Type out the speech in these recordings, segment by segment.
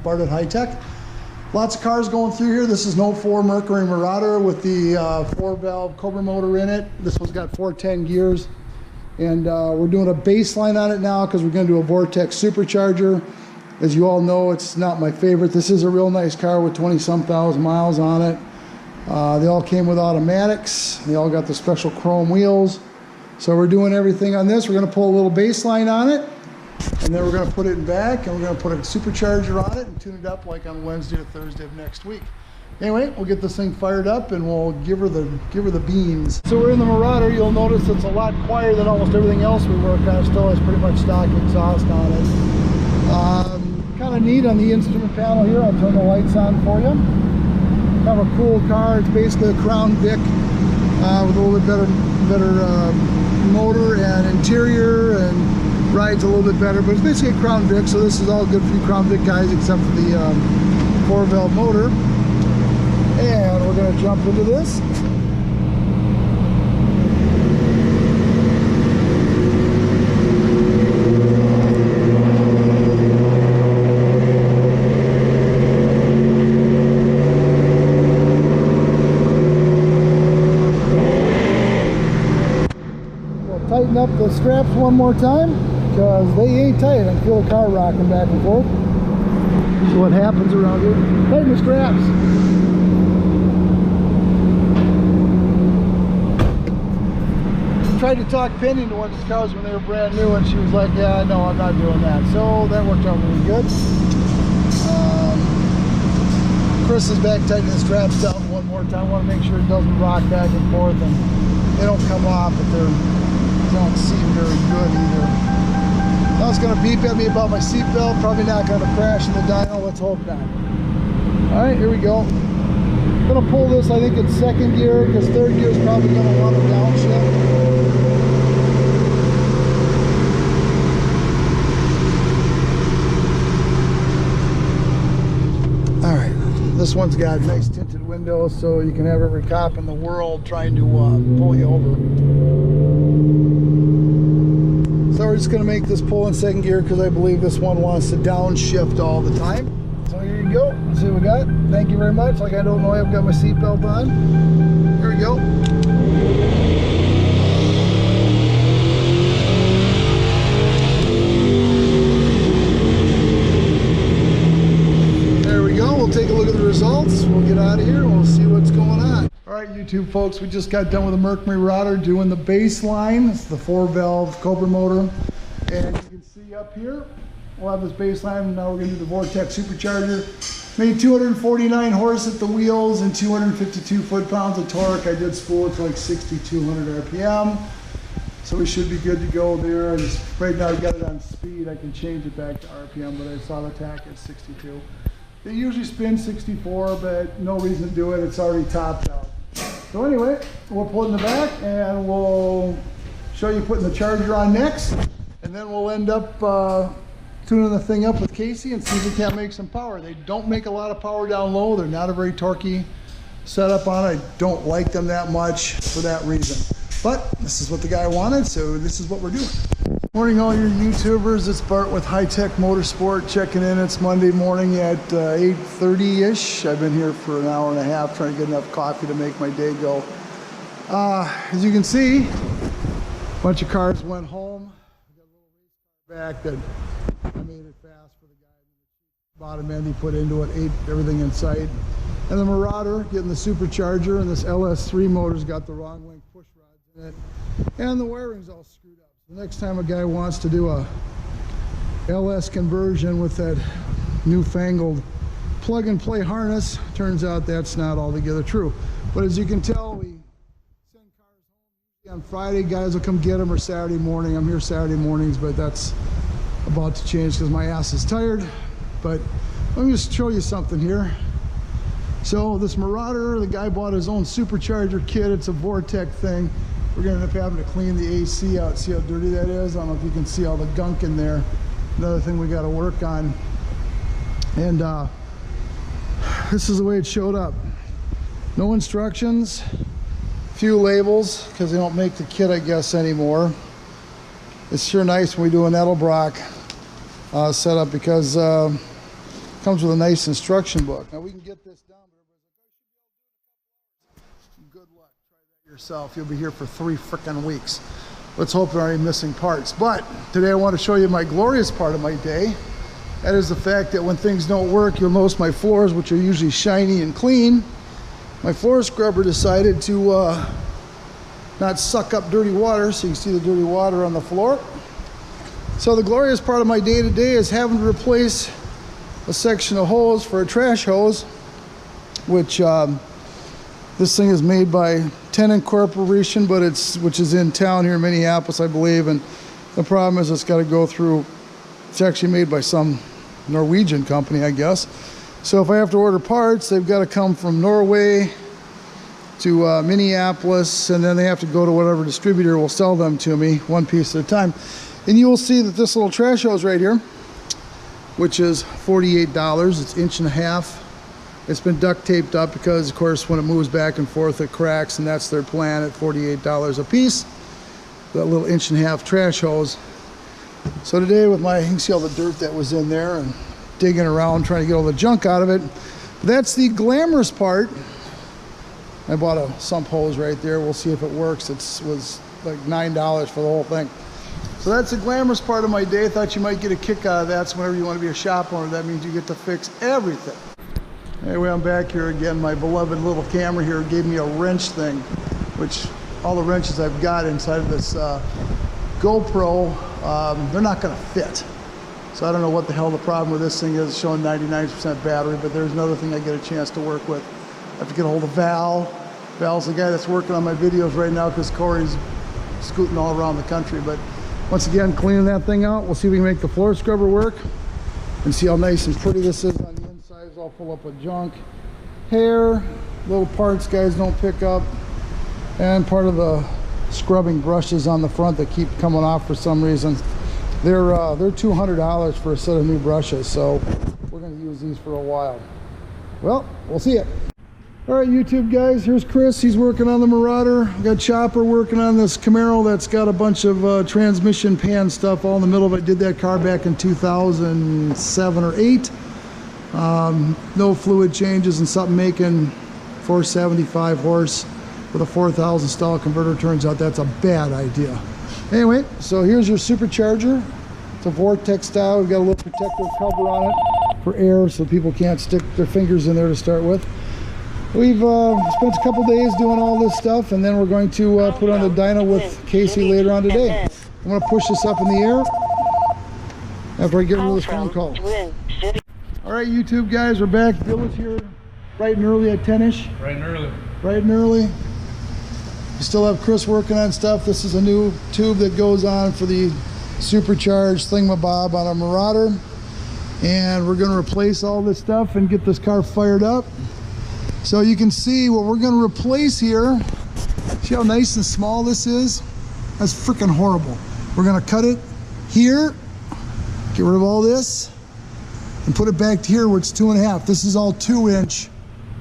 Barted High Tech. Lots of cars going through here. This is an 04 Mercury Marauder with the 4-valve Cobra motor in it. This one's got 410 gears. And we're doing a baseline on it now because we're going to do a Vortex Supercharger. As you all know, it's not my favorite. This is a real nice car with 20-some thousand miles on it. They all came with automatics. They all got the special chrome wheels. So we're doing everything on this. We're going to pull a little baseline on it. And then we're going to put it in back, and we're going to put a supercharger on it and tune it up like on Wednesday or Thursday of next week. Anyway, we'll get this thing fired up and we'll give her the beans. So we're in the Marauder. You'll notice it's a lot quieter than almost everything else we work on. Still has pretty much stock exhaust on it. Kind of neat on the instrument panel here. I'll turn the lights on for you. Kind of a cool car. It's basically a Crown Vic with a little bit better motor and interior, and rides a little bit better, but it's basically a Crown Vic, so this is all good for you Crown Vic guys except for the 4-valve motor. And we're going to jump into this. We'll tighten up the straps one more time, because they ain't tight. I can feel the car rocking back and forth. This is what happens around here. Tighten the straps. Tried to talk Penny into one of these cars when they were brand new, and she was like, yeah, no, I'm not doing that. So that worked out really good. Chris is back tightening the straps down one more time. I want to make sure it doesn't rock back and forth and they don't come off, but they don't seem very good either. Now it's going to beep at me about my seatbelt. Probably not going to crash in the dyno. Let's hope not. All right, here we go. I'm going to pull this, I think, in second gear, because third gear is probably going to want to downshift. All right, this one's got nice tinted windows, so you can have every cop in the world trying to pull you over. So we're just going to make this pull in second gear because I believe this one wants to downshift all the time. So here you go. Let's see what we got. Thank you very much. Like I don't know I've got my seatbelt on. Here we go. There we go. We'll take a look at the results. We'll get out of here and we'll see what's going on. All right, YouTube folks, we just got done with the Mercury Marauder doing the baseline. It's the 4-valve Cobra motor. And you can see up here, we'll have this baseline. Now we're going to do the Vortex Supercharger. Made 249 horse at the wheels and 252 foot-pounds of torque. I did spool it to like 6,200 RPM. So we should be good to go there. Right now I've got it on speed. I can change it back to RPM, but I saw the tack at 62. They usually spin 64, but no reason to do it. It's already topped out. So anyway, we'll pull it in the back and we'll show you putting the charger on next. And then we'll end up tuning the thing up with Casey and see if we can't make some power. They don't make a lot of power down low. They're not a very torquey setup on it. I don't like them that much for that reason. But this is what the guy wanted, so this is what we're doing. Morning all your YouTubers, it's Bart with High Tech Motorsport checking in. It's Monday morning at 8:30-ish. I've been here for an hour and a half trying to get enough coffee to make my day go. As you can see, a bunch of cars went home. I got a little race car back that I made it fast for the guy. Bottom end he put into it, ate everything in sight. And the Marauder getting the supercharger, and this LS3 motor's got the wrong length push rods in it. And the wiring's all screwed up. The next time a guy wants to do a LS conversion with that newfangled plug and play harness, turns out that's not altogether true. But as you can tell, we send cars home on Friday. Guys will come get them, or Saturday morning. I'm here Saturday mornings, but that's about to change because my ass is tired. But let me just show you something here. So this Marauder, the guy bought his own supercharger kit. It's a Vortex thing. We're going to end up having to clean the AC out, see how dirty that is. I don't know if you can see all the gunk in there. Another thing we got to work on. And this is the way it showed up. No instructions, few labels, because they don't make the kit, I guess, anymore. It's sure nice when we do an Edelbrock setup, because Comes with a nice instruction book. Now we can get this down, but good luck. Try that yourself. You'll be here for 3 frickin' weeks. Let's hope there aren't any missing parts. But today I want to show you my glorious part of my day. That is the fact that when things don't work, you'll notice my floors, which are usually shiny and clean. My floor scrubber decided to not suck up dirty water, so you can see the dirty water on the floor. So the glorious part of my day today is having to replace a section of hose for a trash hose, which this thing is made by Tenant Corporation, but which is in town here in Minneapolis, I believe. And the problem is it's got to go through. It's actually made by some Norwegian company, I guess. So if I have to order parts, they've got to come from Norway to Minneapolis, and then they have to go to whatever distributor will sell them to me, one piece at a time. And you will see that this little trash hose right here, which is $48, it's 1.5 inches. It's been duct taped up because, of course, when it moves back and forth, it cracks, and that's their plan at $48 a piece. That little 1.5 inch trash hose. So today with my, you can see all the dirt that was in there and digging around trying to get all the junk out of it. But that's the glamorous part. I bought a sump hose right there. We'll see if it works. It was like $9 for the whole thing. So that's the glamorous part of my day. I thought you might get a kick out of that. So whenever you want to be a shop owner, that means you get to fix everything. Anyway, I'm back here again. My beloved little camera here gave me a wrench thing, which all the wrenches I've got inside of this GoPro, they're not going to fit. So I don't know what the hell the problem with this thing is. It's showing 99% battery, but there's another thing I get a chance to work with. I have to get a hold of Val. Val's the guy that's working on my videos right now because Corey's scooting all around the country. But once again, cleaning that thing out. We'll see if we can make the floor scrubber work and see how nice and pretty this is on the inside. It's all full up with junk, hair, little parts guys don't pick up, and part of the scrubbing brushes on the front that keep coming off for some reason. They're $200 for a set of new brushes, so we're going to use these for a while. Well, we'll see it. All right, YouTube guys, here's Chris. He's working on the Marauder. We got Chopper working on this Camaro that's got a bunch of transmission pan stuff all in the middle of it. I did that car back in 2007 or 8. No fluid changes and something making 475 horse with a 4,000 stall converter. Turns out that's a bad idea. Anyway, so here's your Supercharger. It's a Vortex style. We've got a little protective cover on it for air so people can't stick their fingers in there to start with. We've spent a couple days doing all this stuff, and then we're going to put on the dyno with Casey later on today. I'm going to push this up in the air after I get rid of this phone call. All right, YouTube guys, we're back. Bill is here bright and early at 10-ish. Bright and early. Bright and early. You still have Chris working on stuff. This is a new tube that goes on for the supercharged thingamabob on a Marauder. And we're going to replace all this stuff and get this car fired up. So you can see what we're going to replace here. See how nice and small this is? That's freaking horrible. We're going to cut it here, get rid of all this, and put it back to here where it's 2.5. This is all 2-inch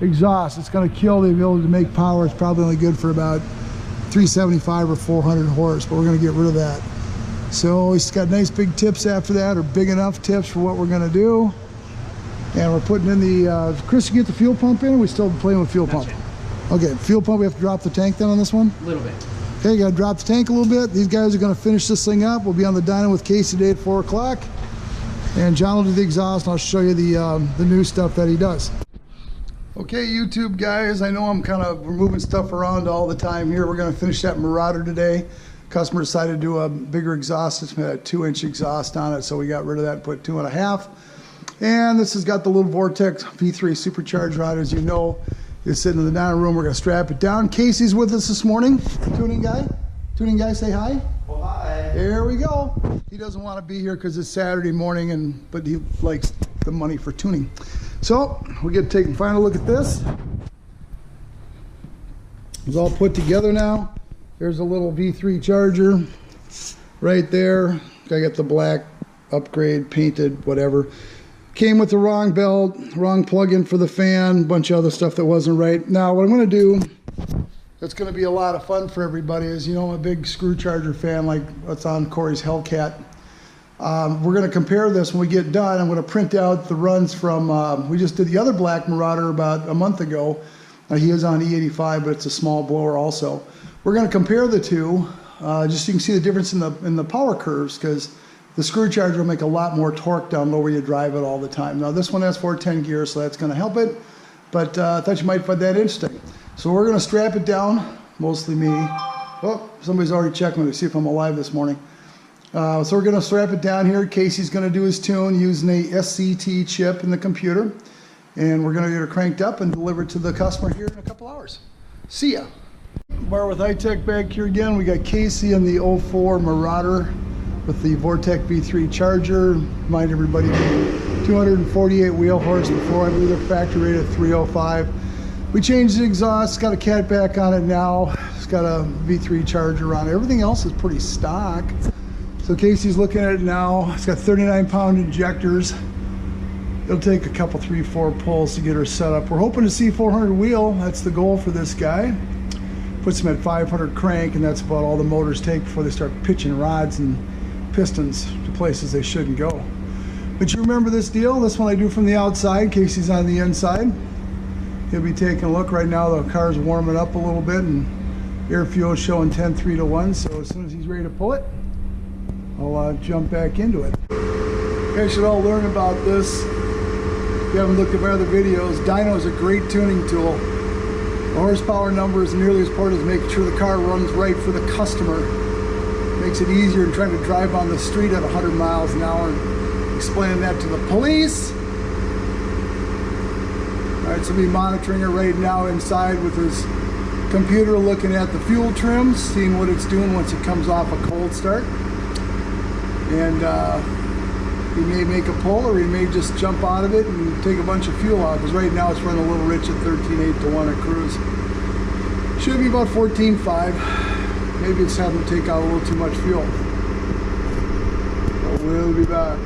exhaust. It's going to kill the ability to make power. It's probably only good for about 375 or 400 horse, but we're going to get rid of that. So it's got nice big tips after that, or big enough tips for what we're going to do. And we're putting in the, Chris, you get the fuel pump in, or are we still playing with fuel pump? Okay, fuel pump, we have to drop the tank then on this one? A little bit. Okay, you got to drop the tank a little bit. These guys are going to finish this thing up. We'll be on the dyno with Casey today at 4 o'clock. And John will do the exhaust, and I'll show you the new stuff that he does. Okay, YouTube guys, I know I'm kind of moving stuff around all the time here. We're going to finish that Marauder today. Customer decided to do a bigger exhaust. It's got a 2-inch exhaust on it, so we got rid of that and put 2.5. And this has got the little Vortex V3 supercharger on it, as you know. It's sitting in the dyno room. We're going to strap it down. Casey's with us this morning. Tuning guy. Tuning guy, say hi. Oh, hi. There we go. He doesn't want to be here because it's Saturday morning, but he likes the money for tuning. So we get to take a final look at this. It's all put together now. There's a little V3 charger right there. I got the black upgrade painted, whatever. Came with the wrong belt, wrong plug-in for the fan, bunch of other stuff that wasn't right. Now what I'm going to do, that's going to be a lot of fun for everybody, is, you know, I'm a big Screwcharger fan, like what's on Corey's Hellcat. We're going to compare this when we get done. I'm going to print out the runs from, we just did the other black Marauder about a month ago. He is on E85, but it's a small blower also. We're going to compare the two, just so you can see the difference in the power curves, because the Supercharger will make a lot more torque down low where you drive it all the time. Now this one has 410 gears, so that's going to help it, but I thought you might find that interesting. So we're going to strap it down, mostly me. Oh, somebody's already checking to see if I'm alive this morning. So we're going to strap it down here. Casey's going to do his tune using a SCT chip in the computer, and we're going to get it cranked up and deliver it to the customer here in a couple hours. See ya. Bar with High-Tech back here again. We got Casey in the 04 Marauder with the Vortec V3 charger. Remind everybody, 248 wheel horse before. I believe they're factory rated 305. We changed the exhaust. It's got a catback on it now. It's got a V3 charger on it. Everything else is pretty stock. So Casey's looking at it now. It's got 39-pound injectors. It'll take a couple, 3, 4 pulls to get her set up. We're hoping to see 400 wheel. That's the goal for this guy. Puts them at 500 crank, and that's about all the motors take before they start pitching rods and pistons to places they shouldn't go. But you remember this deal? This one I do from the outside. Casey's on the inside. He'll be taking a look right now. The car's warming up a little bit, and air fuel is showing 10-3-1. So as soon as he's ready to pull it, I'll jump back into it. You guys should all learn about this. If you haven't looked at my other videos, Dyno is a great tuning tool. The horsepower number is nearly as important as making sure the car runs right for the customer. Makes it easier than trying to drive on the street at 100 miles an hour and explaining that to the police. All right, so we'll be monitoring it right now inside with his computer, looking at the fuel trims, seeing what it's doing once it comes off a cold start. And he may make a pull, or he may just jump out of it and take a bunch of fuel out, because right now it's running a little rich at 13.8-1 at cruise. Should be about 14.5. Maybe it's having to take out a little too much fuel. But we'll be back.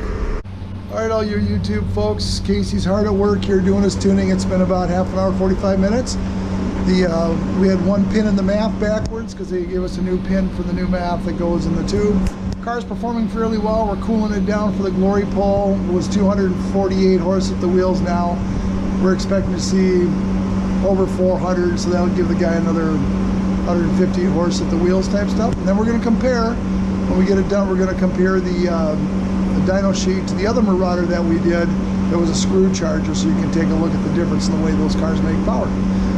All right, all you YouTube folks, Casey's hard at work here doing his tuning. It's been about half an hour, 45 minutes. We had one pin in the map backwards because they gave us a new pin for the new map that goes in the tube. Car's performing fairly well. We're cooling it down for the glory pole. It was 248 horse at the wheels now. We're expecting to see over 400, so that'll give the guy another 150 horse at the wheels type stuff. And then we're going to compare, when we get it done, we're going to compare the dyno sheet to the other Marauder that we did. That was a Supercharger, so you can take a look at the difference in the way those cars make power.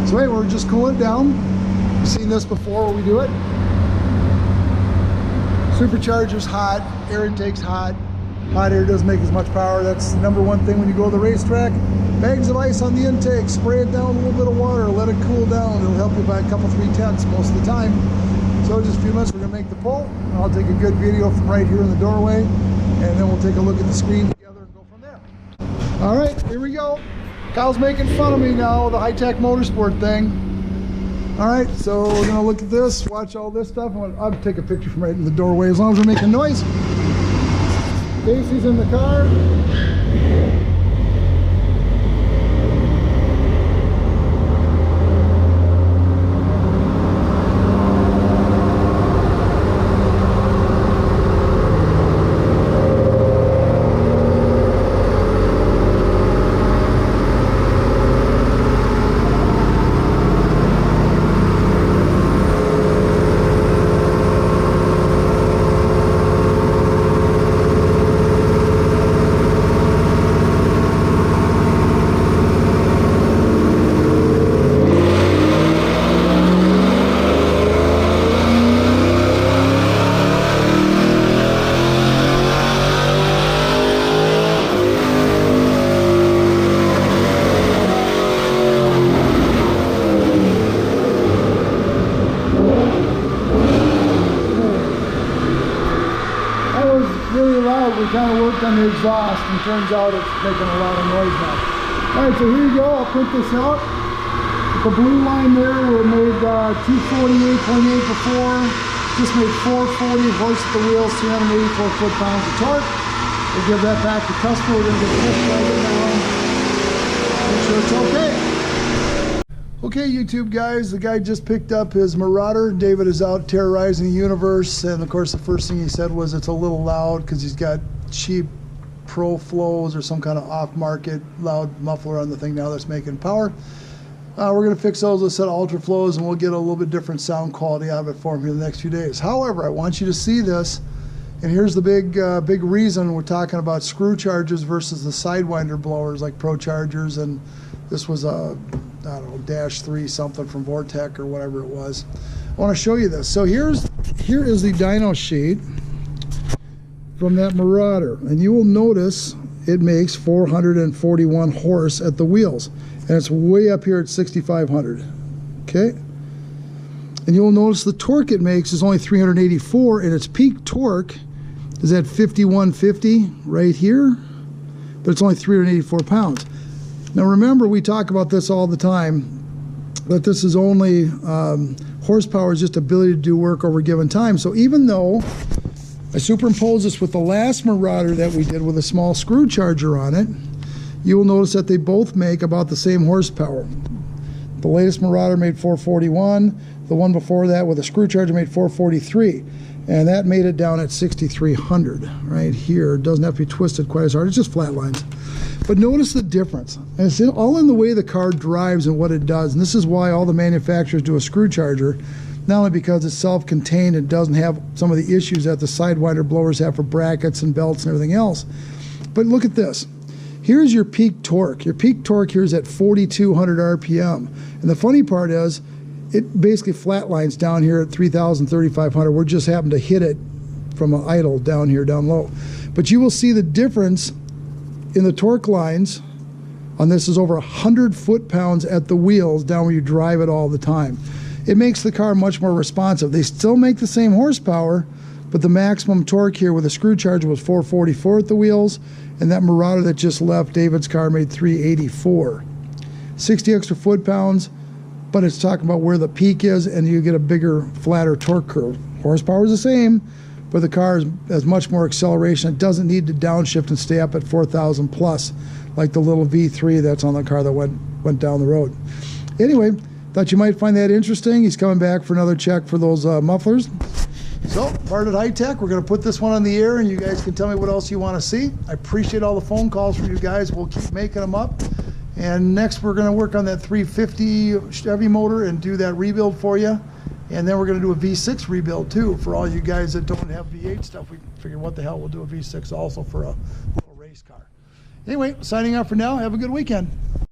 So anyway, we're just cooling it down. You've seen this before when we do it. Supercharger's hot, air intake's hot. Hot air doesn't make as much power. That's the number one thing when you go to the racetrack. Bags of ice on the intake, spray it down with a little bit of water, let it cool down. It'll help you by a couple, 3/10 most of the time. So just a few minutes, we're gonna make the pull. I'll take a good video from right here in the doorway, and then we'll take a look at the screen together and go from there. All right, here we go. Kyle's making fun of me now, the high-tech motorsport thing. All right, so we're gonna look at this, watch all this stuff. I'll take a picture from right in the doorway as long as we're making noise. Casey's in the car. We kind of worked on the exhaust, and turns out it's making a lot of noise now. All right, so here you go. I'll print this out. The blue line there, we made 248.8 before. Just made 440 horse at the wheels, 384 foot-pounds of torque. We'll give that back to the customer. We're going to get the test drive it now. Make sure it's okay. Okay, YouTube guys, the guy just picked up his Marauder. David is out terrorizing the universe, and of course the first thing he said was it's a little loud because he's got cheap Pro Flows or some kind of off-market loud muffler on the thing now that's making power. We're going to fix those with a set of Ultra Flows, and we'll get a little bit different sound quality out of it for them here in the next few days. However, I want you to see this, and here's the big reason we're talking about screw chargers versus the Sidewinder blowers like Pro Chargers, and this was a, I don't know, Dash 3 something from Vortec or whatever it was. I want to show you this. So here is the dyno sheet from that Marauder, and you will notice it makes 441 horse at the wheels, and it's way up here at 6,500. Okay, and you'll notice the torque it makes is only 384, and its peak torque is at 5,150 right here, but it's only 384 pounds. Now remember, we talk about this all the time, that this is only horsepower is just ability to do work over a given time. So even though I superimpose this with the last Marauder that we did with a small screw charger on it, you will notice that they both make about the same horsepower. The latest Marauder made 441, the one before that with a screw charger made 443, and that made it down at 6,300 right here. It doesn't have to be twisted quite as hard, it's just flat lines. But notice the difference, and it's all in the way the car drives and what it does, and this is why all the manufacturers do a screw charger, not only because it's self-contained and doesn't have some of the issues that the Sidewinder blowers have for brackets and belts and everything else. But look at this. Here's your peak torque. Your peak torque here is at 4,200 RPM. And the funny part is, it basically flatlines down here at 3,000, 3,500. We're just happen to hit it from an idle down here, down low. But you will see the difference in the torque lines on this is over 100 foot-pounds at the wheels down where you drive it all the time. It makes the car much more responsive. They still make the same horsepower, but the maximum torque here with a screw charger was 444 at the wheels, and that Marauder that just left David's car made 384. 60 extra foot-pounds, but it's talking about where the peak is, and you get a bigger, flatter torque curve. Horsepower is the same, but the car has much more acceleration. It doesn't need to downshift and stay up at 4,000 plus, like the little V3 that's on the car that went down the road. Anyway, thought you might find that interesting. He's coming back for another check for those mufflers. So, Bartlett High Tech, we're going to put this one on the air, and you guys can tell me what else you want to see. I appreciate all the phone calls from you guys. We'll keep making them up. And next, we're going to work on that 350 Chevy motor and do that rebuild for you. And then we're going to do a V6 rebuild, too, for all you guys that don't have V8 stuff. We figured, what the hell, we'll do a V6 also for a little race car. Anyway, signing off for now. Have a good weekend.